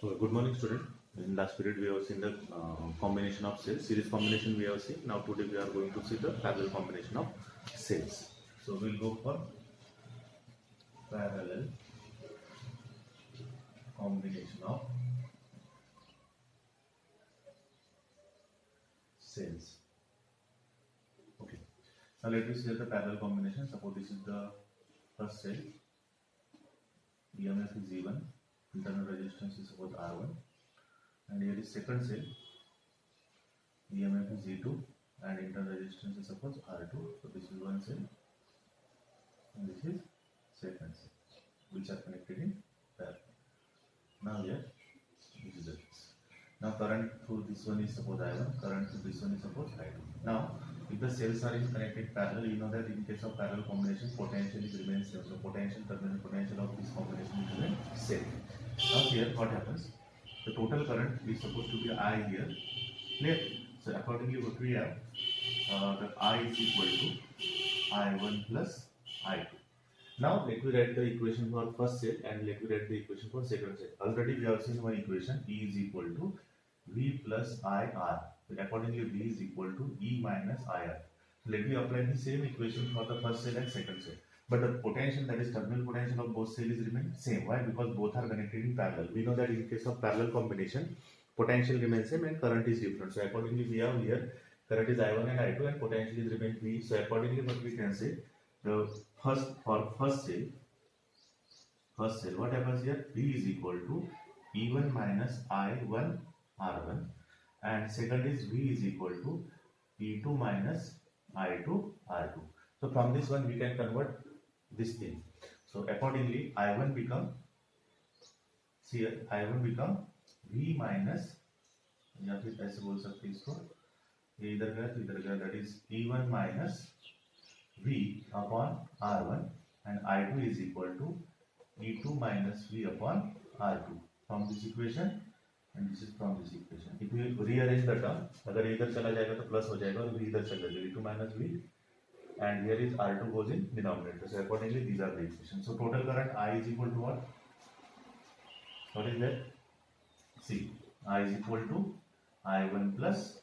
Good morning, student. In last period, we have seen the combination of cells. Series combination we have seen. Now today we are going to see the parallel combination of cells. So we'll go for parallel combination of cells. Okay. Now let me see the parallel combination. Suppose this is the first cell. EMF is E1. Internal resistance is suppose R1. And here is second cell. EMF is E2 and internal resistance is suppose R2. So this is one cell and this is second cell, which are connected in parallel. Now here this is the case. Now current through this one is suppose I1, current through this one is suppose I2. Now if the cells are in connected parallel, you know that in case of parallel combination potential is remains same. So potential terminal potential of this combination is remain same. Now here what happens? The total current is supposed to be I here. Clear? So accordingly what we have, that I is equal to I1 plus I2. Now let me write the equation for first cell and let me write the equation for second cell. Already we have seen one equation, E is equal to V plus IR. Accordingly V is equal to E minus IR. So let me apply the same equation for the first cell and second cell. But the potential, that is terminal potential of both cells remain same. Why? Because both are connected in parallel. We know that in case of parallel combination, potential remains same and current is different. So accordingly we have here current is I1 and I2 and potential is remain V. So accordingly what we can say, the first cell, what happens here? V is equal to E1 minus I1 R1 and second is V is equal to E2 minus I2 R2. So from this one we can convert this thing. So accordingly I1 become, see here I1 become V minus, या फिर ऐसे बोल सकते हैं इसको, ये इधर गया तो इधर गया, that is E1 minus V upon R1 and I2 is equal to E2 minus V upon R2 from this equation and this is from this equation. If you rearrange the term, अगर इधर चला जाएगा तो plus हो जाएगा और V इधर चला जाएगा, E2 minus V and here is R2 goes in denominator. So accordingly these are the equations. So total current I is equal to what? What is that? See, I is equal to I1 plus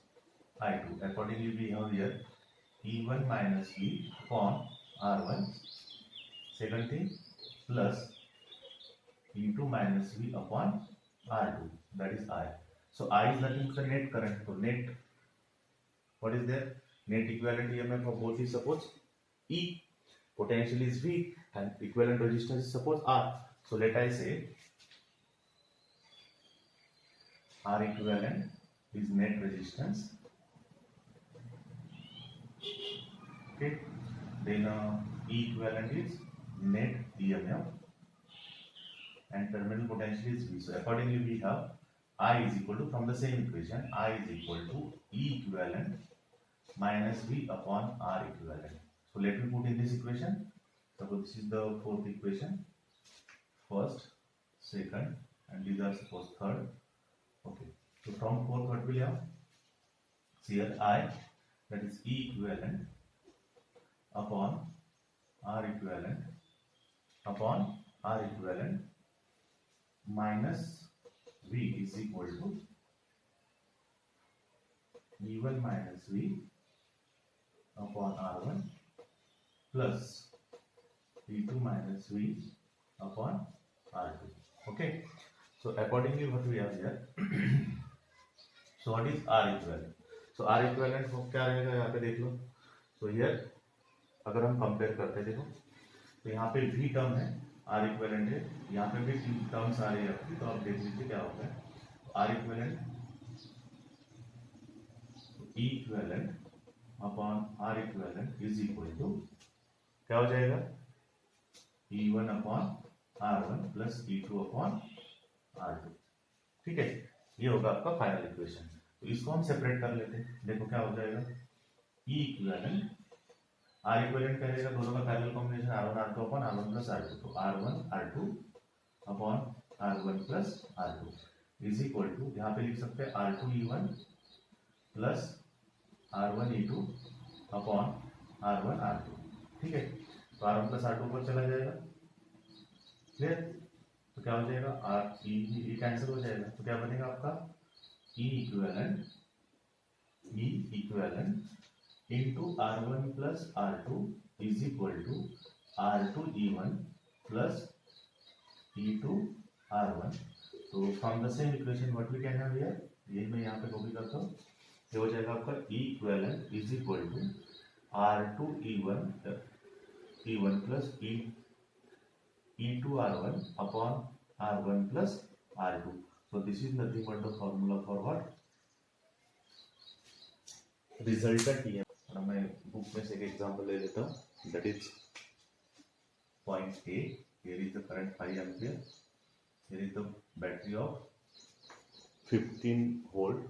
I2. Accordingly we have here E1 minus V upon R1. Second thing plus E2 minus V upon R2. That is I. So I is nothing but the net current. So net, what is there? Net equivalent EMF of both is suppose E. Potential is V and equivalent resistance is suppose R. So let I say R equivalent is net resistance. Okay. Then E equivalent is net EMF and terminal potential is V. So accordingly we have I is equal to, from the same equation, I is equal to E equivalent minus V upon R equivalent. So let me put in this equation. Suppose this is the fourth equation, first, second and these are suppose third. Okay. So from fourth what will you have? See here I, that is E equivalent upon R equivalent minus V is equal to E1 minus V upon R1 plus E2 minus V upon R2. Okay. So accordingly what we have here, so what is R equivalent? So R equivalent को क्या रहेगा यहाँ पे देख लो. So here अगर हम compare करते हैं देखो तो यहाँ पे V टर्म है, R equivalent है, यहाँ पे भी टर्म्स आ रही है आपकी, तो आप देख लीजिए क्या होता है. R equivalent E equivalent upon R equivalent is equal to क्या हो जाएगा? E1 upon R1 plus E2 upon R2. ठीक है, ये होगा आपका फाइनल इक्वेशन. तो इसको हम सेपरेट कर लेते हैं. देखो क्या हो जाएगा. E इक्विवेलेंट, R इक्विवेलेंट क्या रहेगा? दोनों का parallel combination R1 R2 upon R1 plus R2. तो R1 R2 upon R1 plus R2 is equal to, यहाँ पे लिख सकते हैं R2 E1 plus R1 E2 upon R1 R2. ठीक है, तो R1 प्लस R2 पर चला जाएगा. क्लियर? तो क्या हो जाएगा आर ई कैंसिल हो जाएगा, तो क्या बनेगा आपका E equivalent into R1 plus R2 is equal to R2 E1 plus E2 R1। तो from the same equation what we can have here, ये मैं यहाँ पे कॉपी करता हूँ, ये हो जाएगा आपका E equivalent is equal to R2 E1 plus E2 R1 upon R1 plus R2। So this is nothing but the formula for what? Resultant EMF। और मैं बुक में से एक एग्जांपल ले लेता हूँ, that is point A, here is the current 5 ampere, here is the battery of 15 volt,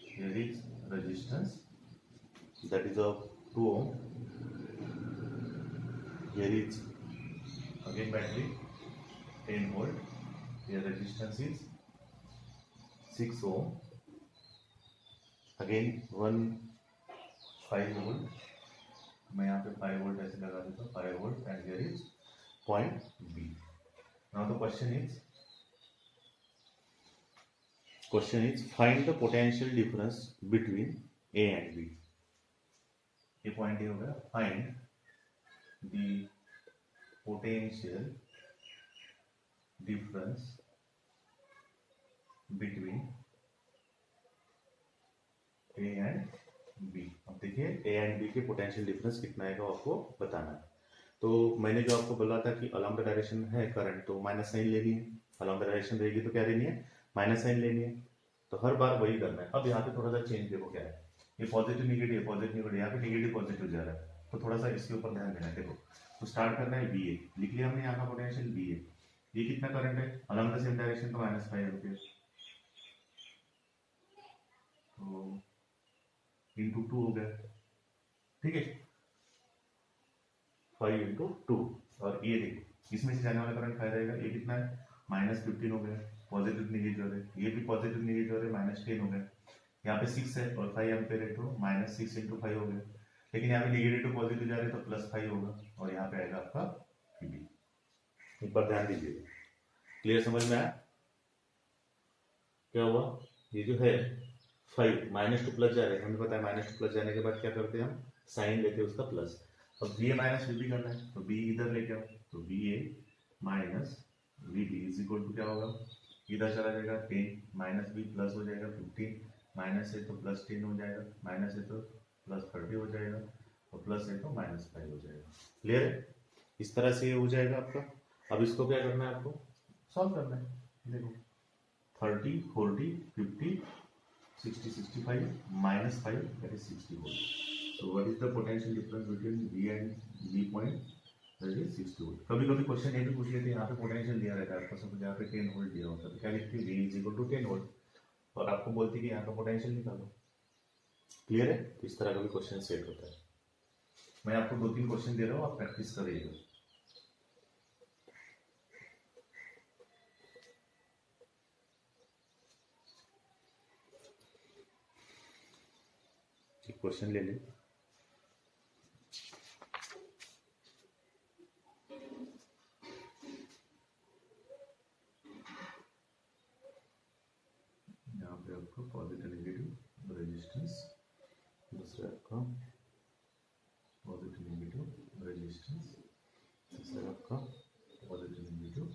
here is resistance that is of 2 ohm, here is again battery 10 volt, here resistance is 6 ohm, again 5 volt, मैं यहाँ पे 5 volt ऐसे लगा देता हूँ, 5 volt, and here is point B। Now the question is find the potential difference between A and B। ये point ये हो गया, find the potential difference between A and B। अब देखिए A and B के पोटेंशियल डिफरेंस कितना है आपको बताना है। तो मैंने जो आपको बोला था कि अलॉन्ग द डायरेक्शन है करंट, तो माइनस साइन लेनी है, अलॉन्ग द डायरेक्शन रहेगी तो क्या लेनी है, माइनस साइन लेनी है। तो हर बार वही करना है। अब यहाँ पे थोड़ा सा चेंज देखो क्या है, ये पॉजिटिव निगेटिव पॉजिटिव निगेटिव, यहाँ पे निगेटिव पॉजिटिव जा रहा है, तो थोड़ा सा इसके ऊपर ध्यान देना है। देखो तो स्टार्ट करना है बी ए, लिख लिया हमने यहाँ का पोटेंशियल बी ए, ये कितना करंट है अलॉन्ग द सेम डायरेक्शन, तो -5 एम्पियर, तो इंटू 2 हो गया, ठीक है, 5 इंटू 2। और ये देखो इसमें से जाने वाला करंट क्या रहेगा, ये कितना है -15 हो गया, पॉजिटिव निगेटिव है, ये भी पॉजिटिव निगेटिव है, -10 हो गया, यहाँ पे 6 है और 5 एम्पियर है, तो -6 इंटू 5 हो गया, लेकिन यहाँ पे निगेटिव टू पॉजिटिव जा रहे हैं तो +5 होगा, और यहाँ पे आएगा आपका बी। एक बार ध्यान दीजिए, क्लियर समझ में आया क्या हुआ, ये जो है 5 माइनस टू प्लस जा रहे हैं, हमें पता है माइनस टू प्लस जाने के बाद क्या करते हैं हम, साइन लेते हैं उसका प्लस। अब B A minus V B करना है, तो बी इधर लेके आओ, तो B A minus V B is equal to क्या होगा, इधर चला जाएगा 10 माइनस बी प्लस हो जाएगा 15, माइनस है तो +10 हो जाएगा, माइनस है तो +30 हो जाएगा, और प्लस है तो -5 हो जाएगा। क्लियर है, इस तरह से ये हो जाएगा आपका। अब इसको क्या करना है, आपको सॉल्व करना है। देखो 30 40 50 60 65 -5 that is 60 volt। So what is the potential difference between B and B point? That is 60 volt। कभी कभी क्वेश्चन ये भी पूछ लेते हैं, यहाँ पे पोटेंशियल दिया रहता है आपको, सब यहाँ पे 10 वोल्ट दिया होता है, तो क्या लिखते हैं V is equal to 10 volt, और आपको बोलते हैं कि यहाँ का पोटेंशियल निकालो। क्लियर है, तो इस तरह का भी क्वेश्चन सेट होता है। मैं आपको 2-3 क्वेश्चन दे रहा हूँ, आप प्रैक्टिस करिएगा। क्वेश्चन ले लें, यहाँ पे आपका पॉजिटिव नेगेटिव रेजिस्टेंस, दूसरा आपका पॉजिटिव नेगेटिव रेजिस्टेंस, तीसरा आपका पॉजिटिव नेगेटिव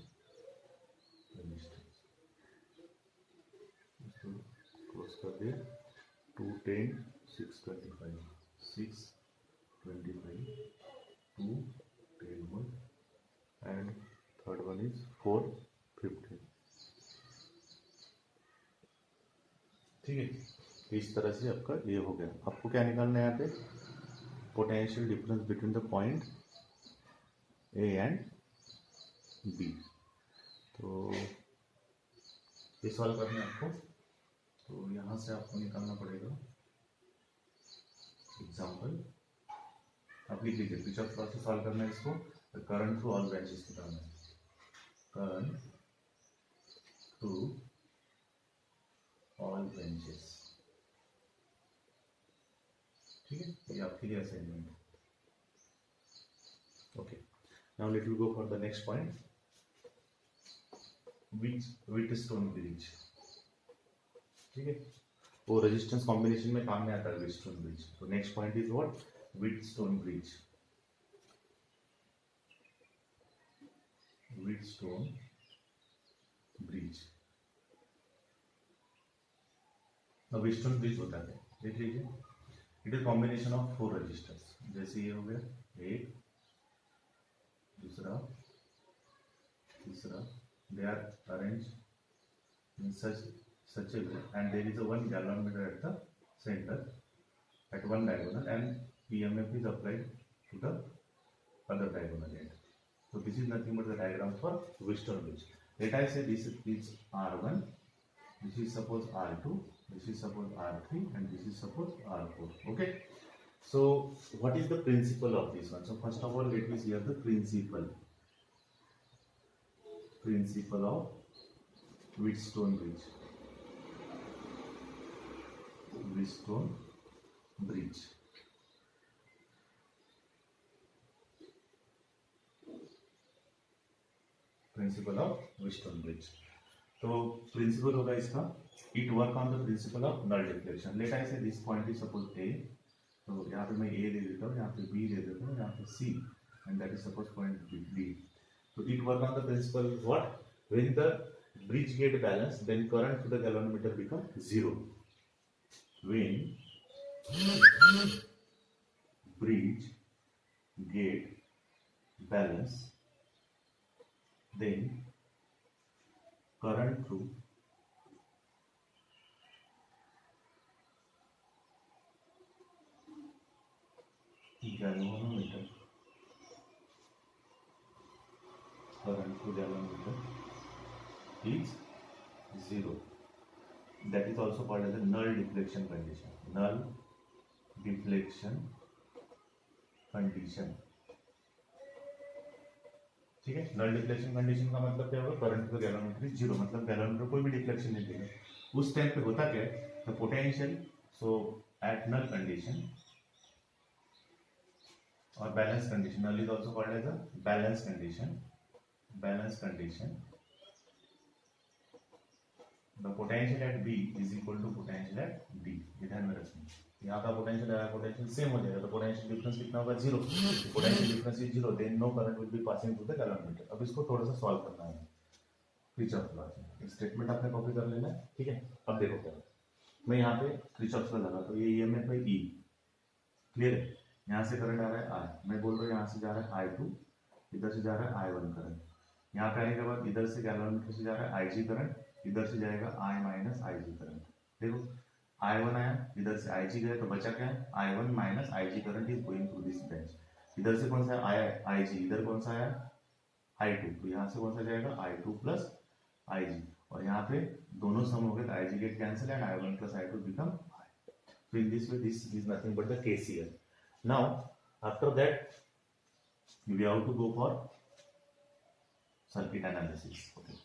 रेजिस्टेंस, इसको क्लोज कर दिया, 210 625 625 210 volt, and third one is 450। ठीक है, इस तरह से आपका ये हो गया। आपको क्या निकालना है यहाँ पे, potential difference between the point A and B. तो ये सॉल्व करना है आपको, तो यहाँ से आपको निकालना पड़ेगा एग्जाम्पल। आप लिख लीजिए, पिक्चर थोड़ा सा सॉल्व करना है इसको, तो करंट थ्रू ऑल ब्रांचेस निकालना है, करंट थ्रू ऑल ब्रांचेस। ठीक है, ये आपके लिए असाइनमेंट है। Okay, now let we go for the next point. Wheatstone bridge, ठीक है, वो रेजिस्टेंस कॉम्बिनेशन में काम में आता है व्हीटस्टोन ब्रिज। तो next point is what, Wheatstone bridge, Wheatstone bridge. अब व्हीटस्टोन ब्रिज होता है, देख लीजिए, it is combination of 4 resistors, जैसे ये हो गया एक, दूसरा, तीसरा, they are arranged in such a way, and there is a one galvanometer at the center at one diagonal, and EMF is applied to the other diagonal end. So this is nothing but the diagram for Wheatstone bridge. Let I say this is R1, this is suppose R2, this is suppose R3, and this is suppose R4. Okay. So what is the principle of this one? So first of all, let me see the principle of Wheatstone bridge. Wheatstone bridge. Principle of Wheatstone bridge. तो principle होगा इसका, it work on the principle of null deflection. Let I say this point is suppose A, तो यहाँ पे मैं ए दे देता हूँ, यहाँ पे बी दे देता हूँ, यहाँ पे C, and that is suppose point B. So it work on the principle what? When the bridge get balanced, then current to the galvanometer become 0. When bridge get balanced, then current through galvanometer, current through galvanometer is 0. That is also called as a null deflection condition. Null deflection condition. ठीक है, null deflection condition का मतलब क्या होगा, current to galvanometer 0, मतलब galvanometer कोई भी deflection नहीं देगा। उस टाइम पे होता क्या है, the potential, so at null condition और balance condition, null is also called as a balance condition, balance condition, the potential at B is equal to potential at D. ध्यान में रखना, यहाँ का पोटेंशियल है, पोटेंशियल सेम हो जाएगा, तो पोटेंशियल डिफरेंस कितना होगा, 0। Potential difference is 0, then no current will be passing through the galvanometer. अब इसको थोड़ा सा सॉल्व करना है किरचॉफ लॉ से। स्टेटमेंट आपने कॉपी कर लेना है, ठीक है। अब देखो क्या, मैं यहाँ पे किरचॉफ लॉ लगा, तो ये ईएमएफ है ई, क्लियर है। यहाँ से करंट आ रहा है आई, मैं बोल रहा हूँ यहाँ से जा रहा है I2, इधर से जा रहा है I1 करंट। यहाँ पे आने के बाद इधर से गैलोमीटर से जा रहा है IG करंट, इधर से जाएगा I माइनस IG करंट। देखो I1 आया, इधर से IG गया, तो बचा क्या है, I1 minus IG current is going through this branch. इधर से कौन सा आया, IG, इधर कौन सा आया, I2, तो यहाँ से कौन सा जाएगा, I2 प्लस IG, और यहाँ पे दोनों सम हो गए, तो IG get cancel and I1 plus I2 become I। So in this way, this is nothing but the KCL. Now after that we have to go for circuit analysis. Okay,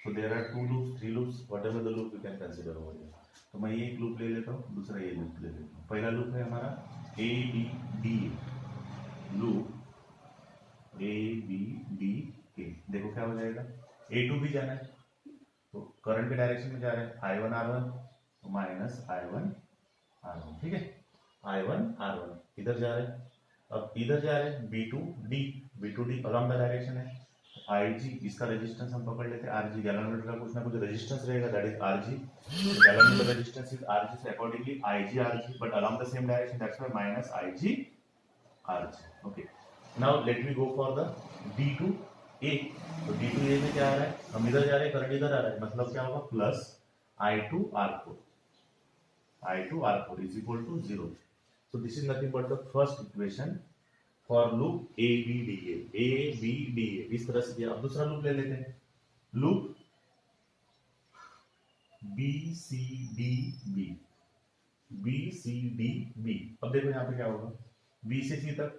so there are 2 loops, 3 loops, whatever the loop you can consider over here. तो मैं ये एक loop ले लेता हूँ, दूसरा ये loop ले लेता हूँ। पहला लूप है हमारा A B D A, loop A B D A. देखो क्या हो जाएगा, A2 भी जाना है, तो करंट के डायरेक्शन में जा रहा है I1 R1 minus I1 R1, ठीक है, I1 R1 इधर जा रहे हैं। अब इधर जा रहे हैं B2D अलॉन्ग द डायरेक्शन है। IG इसका रेजिस्टेंस हम पकड़ लेते हैं RG, गैलोमीटर का कुछ ना कुछ रेजिस्टेंस रहेगा, that is RG, galvanometer resistance is RG, so accordingly IG RG but along the same direction, that's why minus IG RG. Okay, now let me go for the D2A। तो D2A में क्या आ रहा है, हम इधर जा रहे हैं, करंट इधर आ रहा है, मतलब क्या होगा, plus I2 R4 is equal to 0. So this is nothing but the first equation for loop ABDA, इस तरह से दिया। अब दूसरा लूप ले लेते हैं, लूप BCDB। अब देखो यहाँ पे क्या होगा, B से C तक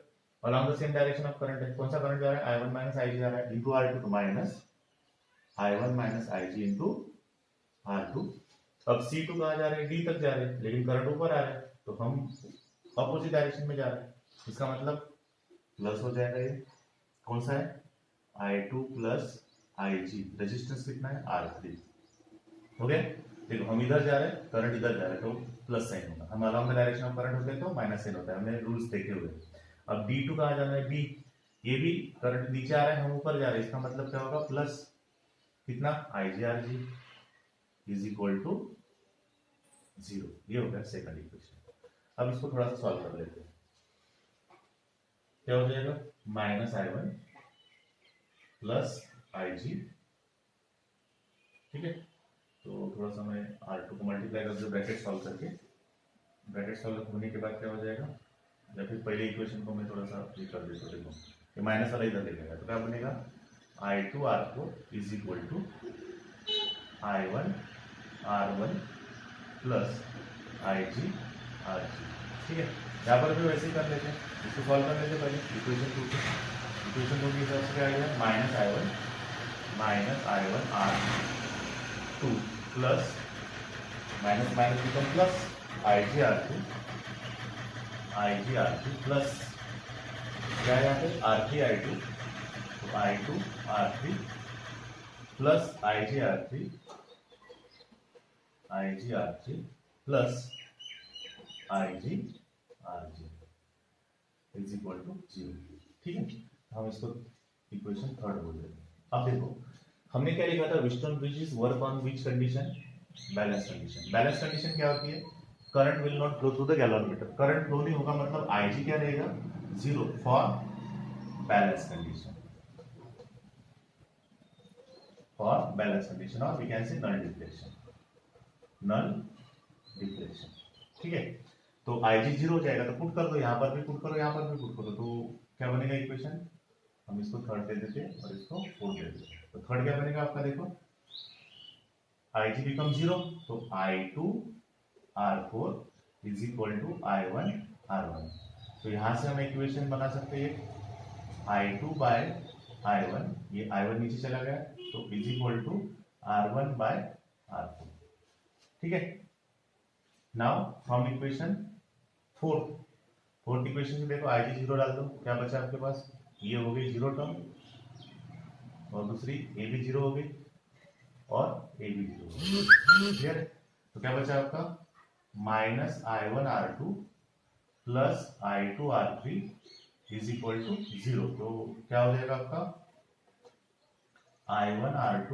along the same direction of current है, कौन सा करंट जा रहा है, I1 माइनस IG जा रहा है, इंटू R2, तो minus I1 minus IG into R2। अब C2 कहाँ जा रहे हैं, D तक जा रहे हैं, लेकिन करंट ऊपर आ रहा है, तो हम अपोजिट डायरेक्शन में जा रहे हैं, इसका मतलब प्लस हो जाएगा, ये कौन सा है, I2 प्लस IG, रेजिस्टेंस कितना है R3। हो गया। देखो हम इधर जा रहे हैं, करंट इधर जा रहा है तो प्लस साइन होगा, हम along the direction of current होते हैं तो माइनस साइन होता है, हमने रूल्स देखे हुए। अब D2 कहाँ जाना है, B, ये भी करंट नीचे आ रहा है, हम ऊपर जा रहे हैं, इसका मतलब क्या होगा, प्लस कितना IGRG इज इक्वल टू 0। ये हो गया सेकंड इक्वेशन। अब इसको थोड़ा सा सॉल्व कर लेते हैं। क्या हो जाएगा, -I1 प्लस IG, ठीक है। तो थोड़ा सा मैं R2 को मल्टीप्लाई कर दो ब्रैकेट सॉल्व करके, ब्रैकेट सॉल्व होने के बाद क्या हो जाएगा, या फिर पहले इक्वेशन को मैं थोड़ा सा ये कर देता हूँ, देखो ये माइनस वाला इधर ले लेगा तो क्या बनेगा, I2 R4 is equal to I1 R1 plus IG RG, ठीक है। यहाँ पर भी वैसे ही कर लेते हैं, इसको सॉल्व कर लेते हैं पहले इक्वेशन 2 के, इक्वेशन 2 के हिसाब से क्या आएगा, -I1 R2 plus minus minus become plus IG R2 plus क्या है यहाँ पे R3 I2, तो I2 R3 plus IG R3 plus IG RG is equal to 0, ठीक है। हम इसको इक्वेशन थर्ड बोल रहे हैं। अब देखो हमने क्या लिखा था, Wheatstone bridge is work on which condition, balance condition. Balance condition क्या होती है, current will not flow through the galvanometer, current flow नहीं होगा मतलब IG क्या रहेगा, 0 for balance condition, for balance condition, और we can say null deflection, ठीक है। तो IG 0 हो जाएगा, तो पुट कर दो, यहाँ पर भी पुट करो, यहाँ पर भी पुट करो, तो क्या बनेगा इक्वेशन, हम इसको थर्ड दे देते हैं और इसको फोर्थ दे देते हैं। तो थर्ड क्या बनेगा आपका, देखो IG बिकम 0, तो I2 R4 is equal to I1 R1। तो यहां से हम इक्वेशन बना सकते हैं I2 बाय I1, ये I1 नीचे चला गया तो is equal to R1 bye R4, ठीक है। Now from equation fourth equation में देखो IG 0 डाल दो, क्या बचा आपके पास, ये हो गई 0 टर्म, और दूसरी ए भी 0 हो गई और ए भी 0 हो गई, क्लियर। तो क्या बचा आपका, -I1 R2 plus I2 R3 is equal to 0। तो क्या हो जाएगा आपका, I1 R2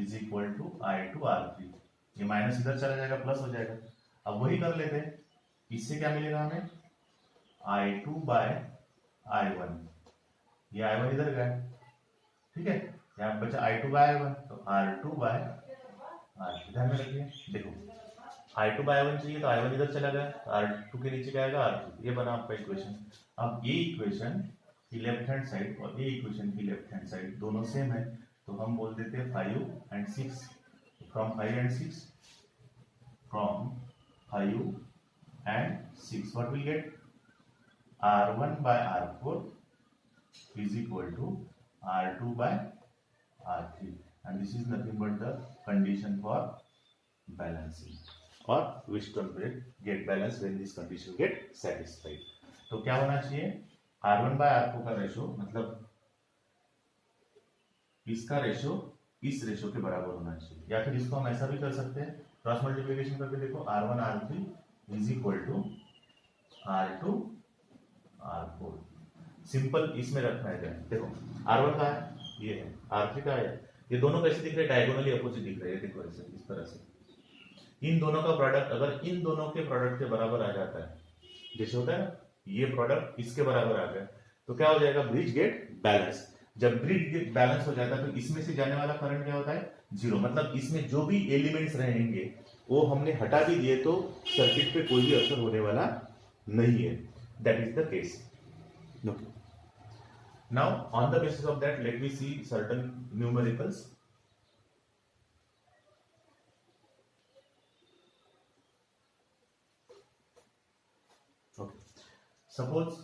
is equal to I2 R3, ये माइनस इधर चला जाएगा, प्लस हो जाएगा। अब वही कर लेते हैं, इससे क्या मिलेगा हमें, I2 बाय I1, ये I1 इधर गया, ठीक है। यहाँ बचा I2 बाय I1, तो R2 बाय R3, ध्यान में रखिए। देखो I2 बाय I1 चाहिए तो I1 इधर चला गया, R2 के नीचे क्या आएगा R2, ये बना आपका इक्वेशन। अब ये इक्वेशन की लेफ्ट हैंड साइड और ये इक्वेशन की लेफ्ट हैंड साइड दोनों सेम है, तो हम बोल देते हैं 5 and 6, from 5 and 6, from 5 and 6 what will get, R1 by R4 is equal to R2 by R3, and this is nothing but the condition for balancing, or Wheatstone bridge get balance when this condition get satisfied। तो क्या होना चाहिए, R1 by R4 का ratio, मतलब इसका ratio इस ratio के बराबर होना चाहिए, या फिर इसको हम ऐसा भी कर सकते हैं, क्रॉस मल्टीप्लिकेशन करके देखो, R1 R3 is equal to R2 R4, simple इसमें रखना है। देखो R1 का है, ये है, R3 का है, ये दोनों कैसे दिख रहे हैं, डायगोनली अपोजिट दिख रहे हैं, देखो ऐसे इस तरह से। इन दोनों का प्रोडक्ट अगर इन दोनों के प्रोडक्ट के बराबर आ जाता है, जैसे होता है ना, ये प्रोडक्ट इसके बराबर आ गया, तो क्या हो जाएगा, ब्रिज गेट बैलेंस। जब ब्रिज गेट बैलेंस हो जाता है तो इसमें से जाने वाला करंट क्या होता है, 0, मतलब इसमें जो भी एलिमेंट्स रहेंगे वो हमने हटा भी दिए तो सर्किट पे कोई भी असर होने वाला नहीं है, that is the case. Okay. Now, on the basis of that, let me see certain numericals. Okay. Suppose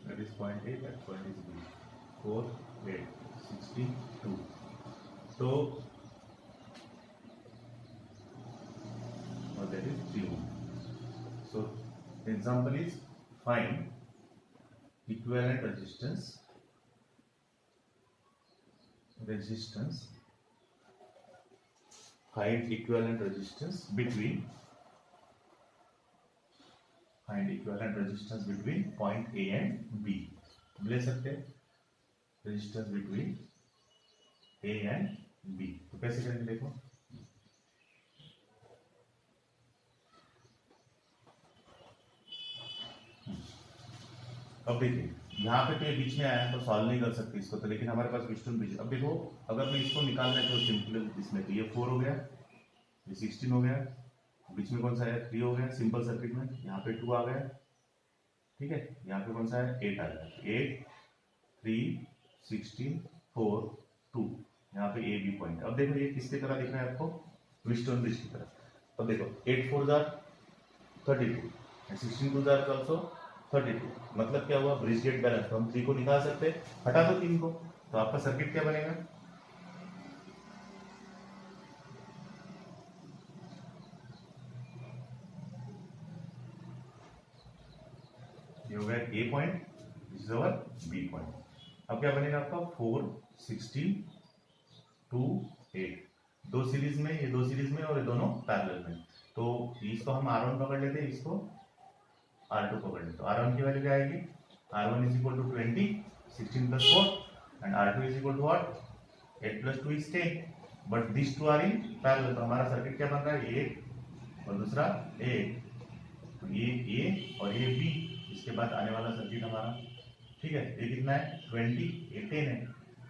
that is point A, that point is B. 4, 8, 62. तो that is 3 ohm. So example is find equivalent resistance find equivalent resistance between point A and B. ले सकते हैं resistance between A and B. तो कैसे करेंगे देखो, अब देखिए यहाँ पे तो ये बीच में आया है तो सॉल्व नहीं कर सकते इसको, तो लेकिन हमारे पास विस्टोन ब्रिज। अब देखो अगर मैं इसको निकालना है तो सिंपल इसमें तो ये 4 हो गया, ये 16 हो गया, बीच में कौन सा है 3 हो गया सिंपल सर्किट में, यहाँ पे 2 आ गया, ठीक है, यहाँ पे कौन सा है 8 आ गया, 8 3 16 4 2, यहाँ पे ए बी पॉइंट। अब देखो ये किसकी तरह दिख रहा है आपको, विस्टोन ब्रिज की तरह। अब देखो 8 4 जार 32 and 16 2 जार ऑल्सो 32, मतलब क्या हुआ ब्रिज गेट बैलेंस। तो हम 3 को निकाल सकते हैं, हटा दो 3 को, तो आपका सर्किट क्या बनेगा, ये हो गया A point, this is our B point. अब क्या बनेगा आपका 4 16 2 8, दो सीरीज में, ये दो सीरीज में और ये दोनों पैरेलल में। तो इसको हम R1 पकड़ लेते हैं, इसको R2 पकड़ लेते। तो R1 की वैल्यू क्या आएगी, R1 is equal to 20 16 plus 4 and R2 is equal to what 8 plus 2 is 10, but this two are in parallel. तो हमारा सर्किट क्या बन रहा है, ए और दूसरा ए, तो ये ए और ये बी, इसके बाद आने वाला सर्किट हमारा, ठीक है, ये कितना है 20, ये 10 है,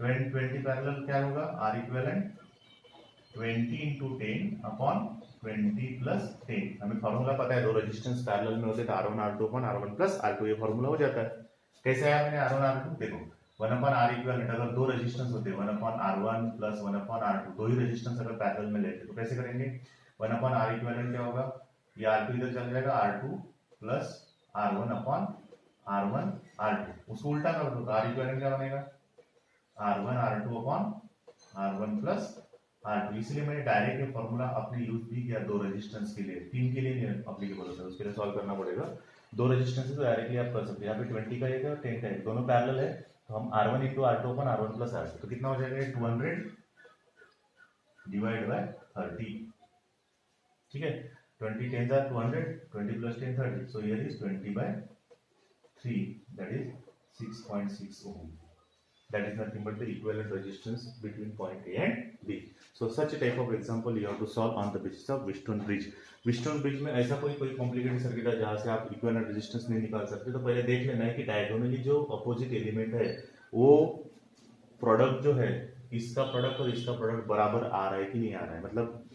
20 पैरेलल क्या होगा, R equivalent 20 into 10 upon 20 plus 10। हमें फॉर्मूला पता है, दो रेजिस्टेंस पैरेलल में होते हैं तो R1 R2 upon R1 plus R2, ये फॉर्मूला हो जाता है। कैसे आया मैंने R1 R2, देखो 1 अपॉन R इक्विवेलेंट, अगर दो रेजिस्टेंस होते हैं 1 upon R1 plus 1 upon R2, दो ही रेजिस्टेंस अगर पैरेलल में लेते तो कैसे करेंगे, 1 अपॉन R इक्विवेलेंट क्या होगा, ये R2 इधर चल जाएगा, R2 plus R1 upon R1 R2, उसको उल्टा कर दो तो R इक्विवेलेंट क्या बनेगा, R1 R2 upon R1 plus R2। इसलिए मैंने डायरेक्ट ये फॉर्मूला अपने यूज भी किया दो रेजिस्टेंस के लिए, 3 के लिए नहीं एप्लीकेबल होता है, उसके लिए सॉल्व करना पड़ेगा। दो रेजिस्टेंस तो डायरेक्टली आप कर सकते हैं, यहाँ पे 20 का एक है और 10 का एक, दोनों पैरेलल है, तो हम R1 इंटू R2 अपन R1 प्लस R2, तो कितना हो जाएगा 200 डिवाइड बाय 30, ठीक है, 20 10 are 200, 20 plus 10 30, so here is 20 by 3, that is 6.6 ohm. That is nothing but the equivalent resistance between point A and B. So such a type of example you have to solve on the basis of Wheatstone bridge. Wheatstone bridge में ऐसा कोई complicated circuit है जहाँ से आप equivalent resistance नहीं निकाल सकते, तो पहले देख लेना है कि डायगोनली जो अपोजिट एलिमेंट है वो प्रोडक्ट जो है, इसका प्रोडक्ट और इसका प्रोडक्ट बराबर आ रहा है कि नहीं आ रहा है। मतलब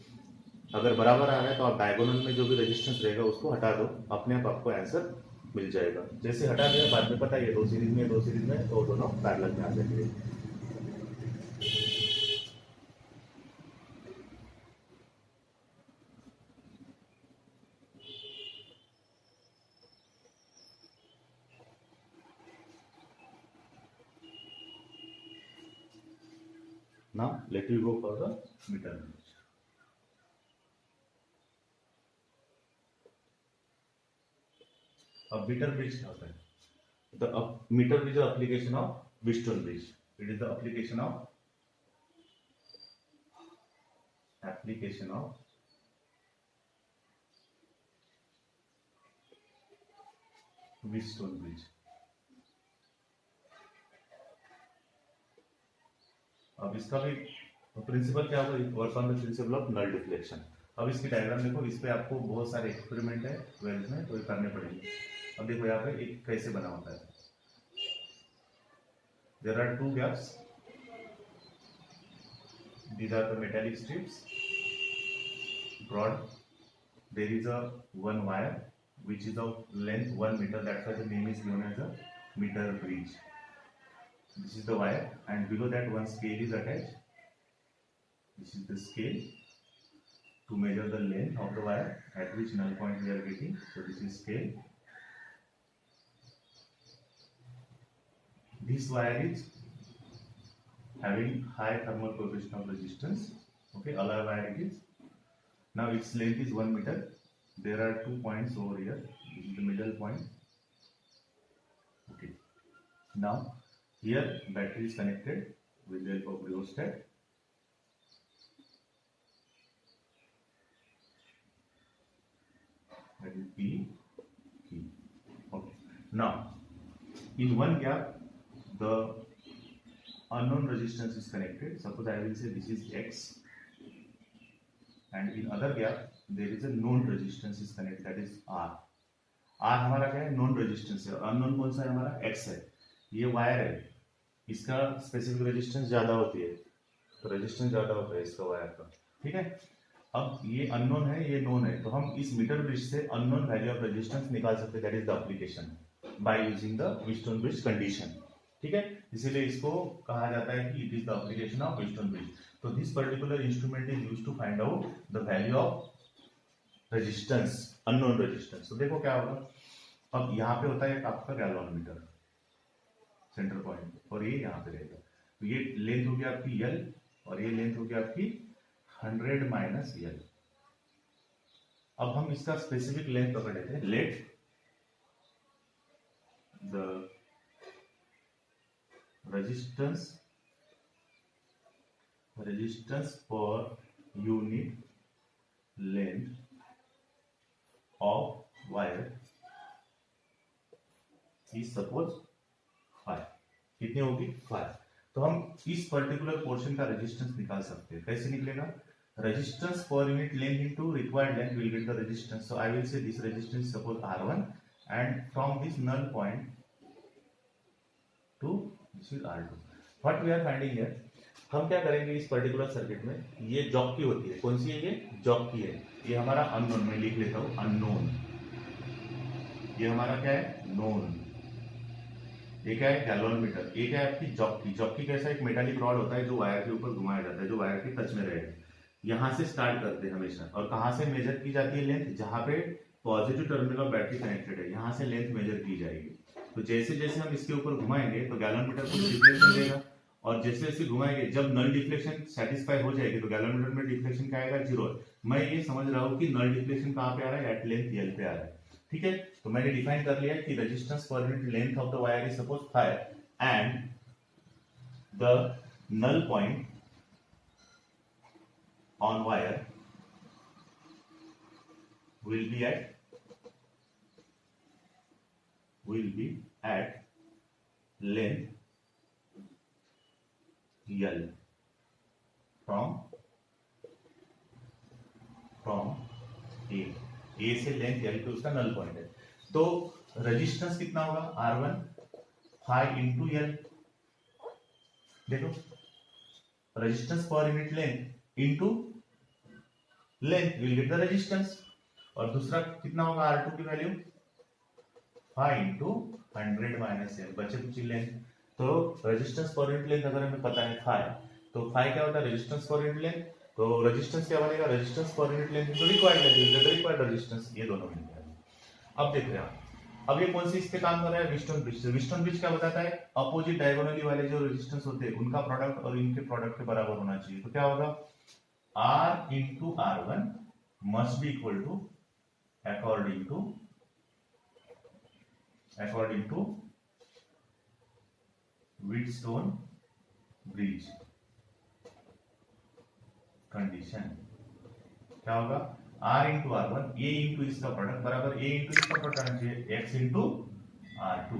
अगर बराबर आ रहा है तो आप डायगोनल में जो भी रेजिस्टेंस रहेगा उसको हटा दो, अपने आप आपको आंसर मिल जाएगा। जैसे हटा दिया बाद में पता है ये दो सीरीज में तो दोनों पैरेलल में आ जाएंगे। Now let you go for the meter bridge. अब मीटर ब्रिज क्या होता है, the meter bridge application of Wheatstone bridge. It is the application of Wheatstone bridge. अब इसका भी प्रिंसिपल क्या होगा, work on the principle of null deflection. अब इसकी डायग्राम देखो, इस पे आपको बहुत सारे एक्सपेरिमेंट है 12th में, तो ये करने पड़ेंगे। अब देखो यहाँ पे एक कैसे बना होता है, there are 2 gaps, these are the metallic strips, broad, there is a one wire which is of length 1 meter, that's why the name is given as a meter bridge. This is the wire and below that one scale is attached. This is the scale to measure the length of the wire at which null point we are getting. So this is scale. This wire is having high thermal coefficient of resistance. Okay, alloy wire it is. Now its length is 1 meter. There are 2 points over here. This is the middle point. Okay. Now here battery is connected with the help of rheostat. That is P key. Okay. Now in one gap the unknown resistance is connected. Suppose I will say this is X, and in other gap there is a known resistance is connected, that is R. R हमारा क्या है? Known resistance है. Unknown कौन सा है हमारा? X है. ये वायर है, इसका स्पेसिफिक रेजिस्टेंस ज्यादा होती है, तो रेजिस्टेंस ज्यादा होता है इसका वायर का. ठीक है. अब ये अननोन है, ये नोन है, तो हम इस मीटर ब्रिज से अननोन वैल्यू ऑफ रेजिस्टेंस निकाल सकते हैं. That is the application by using the Wheatstone bridge condition. ठीक है. इसीलिए इसको कहा जाता है कि it is the application of Wheatstone bridge. तो this particular instrument is used to find out the value of resistance, unknown resistance. तो देखो क्या होगा. अब यहाँ पे होता है आपका गैल्वेनोमीटर सेंटर पॉइंट, और ये यहाँ पे रहेगा. तो ये लेंथ होगी आपकी L, और ये लेंथ होगी आपकी 100 माइनस L. अब हम इसका स्पेसिफिक लेंथ पकड़ लेते हैं. Let the resistance per unit length of wire is suppose 5. कितनी होगी? 5. तो हम इस पर्टिकुलर पोर्शन का रेजिस्टेंस निकाल सकते हैं. कैसे निकलेगा? Resistance per unit length into required length will get the resistance. So I will say this resistance suppose R1 and from this null point to this is R2. What we are finding here, हम क्या करेंगे इस particular circuit में, ये jockey होती है. कौन सी है? ये जॉकी है. ये हमारा अननोन, मैं लिख लेता हूं अननोन. ये हमारा क्या है? नोन. ये क्या है? गैल्वेनोमीटर. ये क्या है? आपकी जॉकी. जॉकी कैसा? एक मेटालिक रॉड होता है जो वायर के ऊपर घुमाया जाता है, जो वायर के टच में रहेगा. यहां से स्टार्ट करते हैं हमेशा. और कहां से मेजर की जाती है लेंथ? जहां पे positive terminal of battery connected है, यहां से लेंथ मेजर की जाएगी. तो जैसे जैसे हम इसके ऊपर घुमाएंगे तो गैल्वेनोमीटर को डिफ्लेक्शन देगा, और जैसे जैसे घुमाएंगे जब नल डिफ्लेक्शन सेटिस्फाई हो जाएगी तो गैल्वेनोमीटर में डिफ्लेक्शन क्या आएगा? 0. मैं ये समझ रहा हूँ कि नल डिफ्लेक्शन कहाँ पे आ रहा है? एट लेंथ L पे आ रहा है. ठीक है. तो मैंने डिफाइन कर लिया कि resistance per unit length of the wire is suppose 5 and the null point on wire will be at length L from A से लेंथ L पे उसका नल पॉइंट है. तो रेजिस्टेंस कितना होगा? R1 5 into L. देखो resistance per unit length into length will get the resistance. और दूसरा कितना होगा? R2 की वैल्यू 5 इंटू 100 माइनस L. बचे कुछ लेंथ. तो रेजिस्टेंस पर यूनिट लेंथ अगर हमें पता है 5, तो 5 क्या होता है? Resistance per unit length. तो रेजिस्टेंस क्या बनेगा? Resistance per unit length into required length, required resistance. ये दोनों मिल गया. अब देखते हैं अब ये कौन सी इस पे काम कर रहा है? Wheatstone bridge. व्हीटस्टोन ब्रिज क्या बताता है? अपोजिट डायगोनली वाले जो रेजिस्टेंस होते हैं उनका प्रोडक्ट और इनके प्रोडक्ट के बराबर होना चाहिए. तो क्या होगा? R into R1 must be equal to according to Wheatstone bridge condition. क्या होगा? R into R1 A into इसका प्रोडक्ट बराबर A इंटू इसका प्रोडक्ट आना चाहिए X इंटू R2.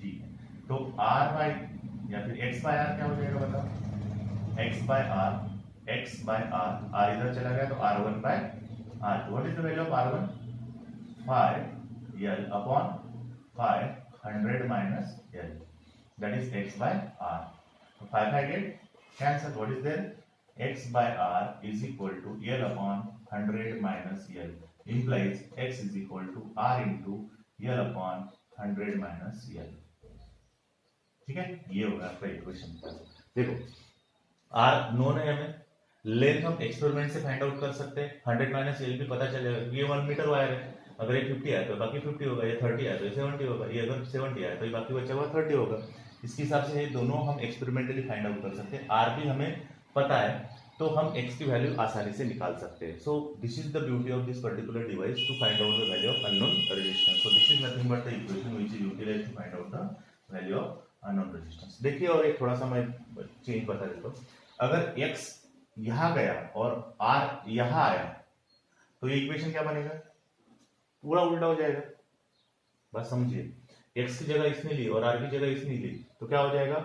ठीक है. तो R बाय या फिर X बाय R क्या हो जाएगा बताओ? X bye R. R इधर चला गया तो R1 by R2. What is the value of R1? 5 L upon 5 100 minus L, that is X by R. So 5 I get cancel. What is there? X by R is equal to L upon 100 minus L, implies X is equal to R into L upon 100 minus L. ठीक है. ये होगा आपका equation. देखो R known है हमें, length हम experiment से फाइंड आउट कर सकते हैं. 100 माइनस L भी पता चलेगा. ये 1 मीटर वायर है. अगर ये 50 आया तो बाकी 50 होगा, ये 30 आया तो ये 70 होगा, ये अगर 70 आया तो ये बाकी बचा हुआ 30 होगा. इसके हिसाब से ये दोनों हम एक्सपेरिमेंटली फाइंड आउट कर सकते हैं। आर भी हमें पता है तो हम एक्स की वैल्यू आसानी से निकाल सकते हैं। So this is the beauty of this particular device to find out the value of unknown resistance. So this is nothing but the equation which is utilised to find out the value of unknown resistance. देखिए और एक थोड़ा सा मैं change बता देता हूँ। अगर x यहां गया और r यहां आया तो ये इक्वेशन क्या बनेगा, पूरा उल्टा हो जाएगा। बस समझिए, x की जगह इसने ली और r की जगह इसने ली तो क्या हो जाएगा,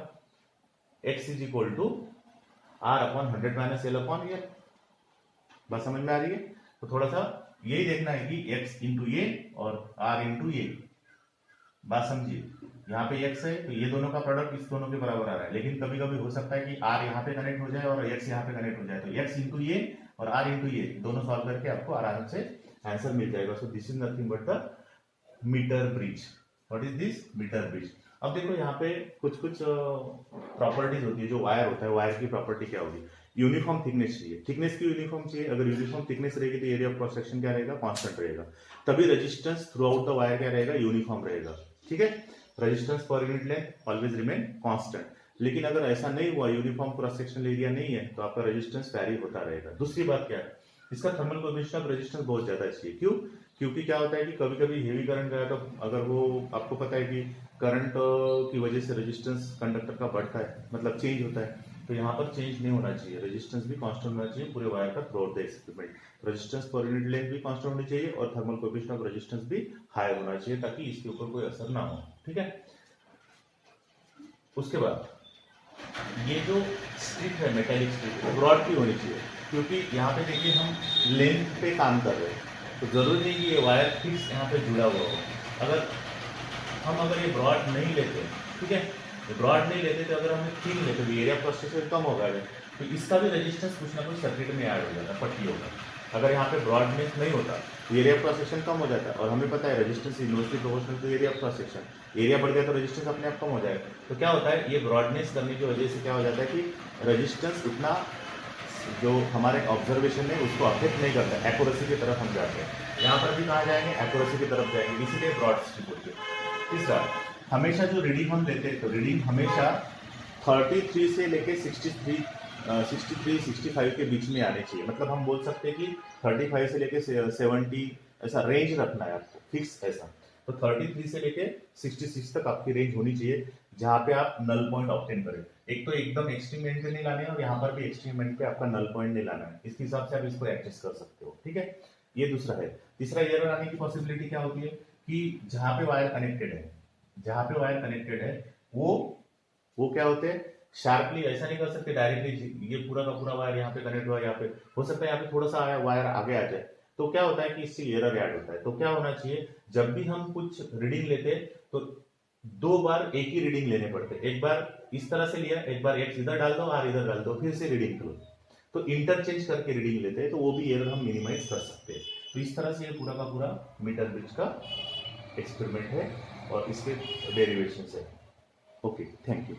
x is equal to r upon 100 minus l upon a. बस समझ में आ रही है। तो थोड़ा सा यही देखना है कि x इंटू ये और r इंटू ये। बात समझिए, यहाँ पे x है तो ये दोनों का प्रोडक्ट इस दोनों के बराबर आ रहा है, लेकिन कभी कभी हो सकता है कि r यहाँ पे कनेक्ट हो जाए और x यहाँ पे कनेक्ट हो जाए, तो x इंटू ये और r इंटू ये दोनों सॉल्व करके आपको आराम से आंसर मिल जाएगा। So this is nothing but the meter bridge. What is this, meter bridge. अब देखो यहाँ पे कुछ कुछ प्रॉपर्टीज होती है। जो वायर होता है, वायर की प्रॉपर्टी क्या होगी, यूनिफॉर्म थिकनेस चाहिए। थिकनेस की यूनिफॉर्म चाहिए। अगर यूनिफॉर्म थिकनेस रहेगी तो एरिया ऑफ क्रॉस सेक्शन क्या रहेगा, कांस्टेंट रहेगा। तभी resistance through out the wire क्या रहेगा, यूनिफॉर्म रहेगा। ठीक है, resistance per unit length always remain constant. लेकिन अगर ऐसा नहीं हुआ, यूनिफॉर्म क्रॉस सेक्शनल एरिया नहीं है, तो आपका रेजिस्टेंस वैरी होता रहेगा। दूसरी बात क्या है, इसका थर्मल कोएफिशिएंट ऑफ रेजिस्टेंस बहुत ज्यादा चाहिए। क्यों, क्योंकि क्या होता है कि कभी कभी हेवी करंट गया तो अगर वो आपको पता है कि करंट की वजह से रेजिस्टेंस कंडक्टर का बढ़ता है, मतलब चेंज होता है, तो यहाँ पर चेंज नहीं होना चाहिए। रेजिस्टेंस भी कांस्टेंट होना चाहिए पूरे वायर का through out the experiment. Resistance per unit length भी कांस्टेंट होनी चाहिए और थर्मल कोएफिशिएंट ऑफ रेजिस्टेंस भी हाई होना चाहिए, ताकि इसके ऊपर कोई असर ना हो। ठीक है, उसके बाद ये जो स्ट्रिप है, मेटेलिक स्ट्रिप, ब्रॉड की होनी चाहिए, क्योंकि यहाँ पे देखिए हम लेंथ पे काम कर रहे हैं, तो जरूरी नहीं कि ये वायर फिक्स यहाँ पे जुड़ा हुआ हो। अगर ये ब्रॉड नहीं लेते, ठीक है, ब्रॉड नहीं लेते तो अगर हमें थिन लेते तो एरिया क्रॉस सेक्शन कम होगा, तो इसका भी रेजिस्टेंस कुछ ना कुछ सर्किट में ऐड हो जाता है, पट्टी होगा। अगर यहाँ पे ब्रॉडनेस नहीं होता तो एरिया क्रॉस सेक्शन कम हो जाता है, और हमें पता है resistance inversely proportional to area cross section. Area बढ़ गया तो रेजिस्टेंस अपने आप कम हो जाएगा। तो क्या होता है, ये ब्रॉडनेस करने की वजह से क्या हो जाता है कि रेजिस्टेंस उतना जो हमारे ऑब्जर्वेशन है उसको अफेक्ट नहीं करता, एक्यूरेसी की तरफ हम जाते हैं। यहाँ पर भी कहाँ जाएंगे, एक्यूरेसी की तरफ जाएंगे, इसीलिए ब्रॉड स्ट्रिप होती है। तीसरा, हमेशा जो रीडिंग हम लेते हैं तो रीडिंग हमेशा 33 से लेके 63-65 के बीच में आने चाहिए। मतलब हम बोल सकते हैं कि 35 से लेके 70 ऐसा रेंज रखना है आपको, फिक्स ऐसा। तो 33 से लेके 66 तक आपकी रेंज होनी चाहिए, जहाँ पे आप नल पॉइंट ऑब्टेन करें। एक तो एकदम एक्सट्रीम एंड पे नहीं लाने और यहाँ पर भी एक्सट्रीम एंड पे आपका नल पॉइंट नहीं लाना है। इसके हिसाब से आप इसको एडजस्ट कर सकते हो। ठीक है, ये दूसरा है। तीसरा एरर आने की पॉसिबिलिटी क्या होती है कि जहाँ पे वायर कनेक्टेड है वो क्या होते हैं, शार्पली ऐसा नहीं कर सकते डायरेक्टली ये पूरा का पूरा वायर यहाँ पे कनेक्ट हुआ, यहाँ पे हो सकता है यहाँ पे थोड़ा सा वायर आगे आ जाए, तो क्या होता है कि इससे एरर ऐड होता है। तो क्या होना चाहिए, जब भी हम कुछ रीडिंग लेते तो 2 बार एक ही रीडिंग लेने पड़ते। एक बार इस तरह से लिया, एक बार एक्स इधर डाल दो और इधर डाल दो, फिर से रीडिंग लो, तो इंटरचेंज करके रीडिंग लेते हैं, तो वो भी एरर हम मिनिमाइज कर सकते हैं। तो इस तरह से ये पूरा का पूरा मीटर ब्रिज का एक्सपेरिमेंट है और इसके डेरिवेशन है। Okay, thank you.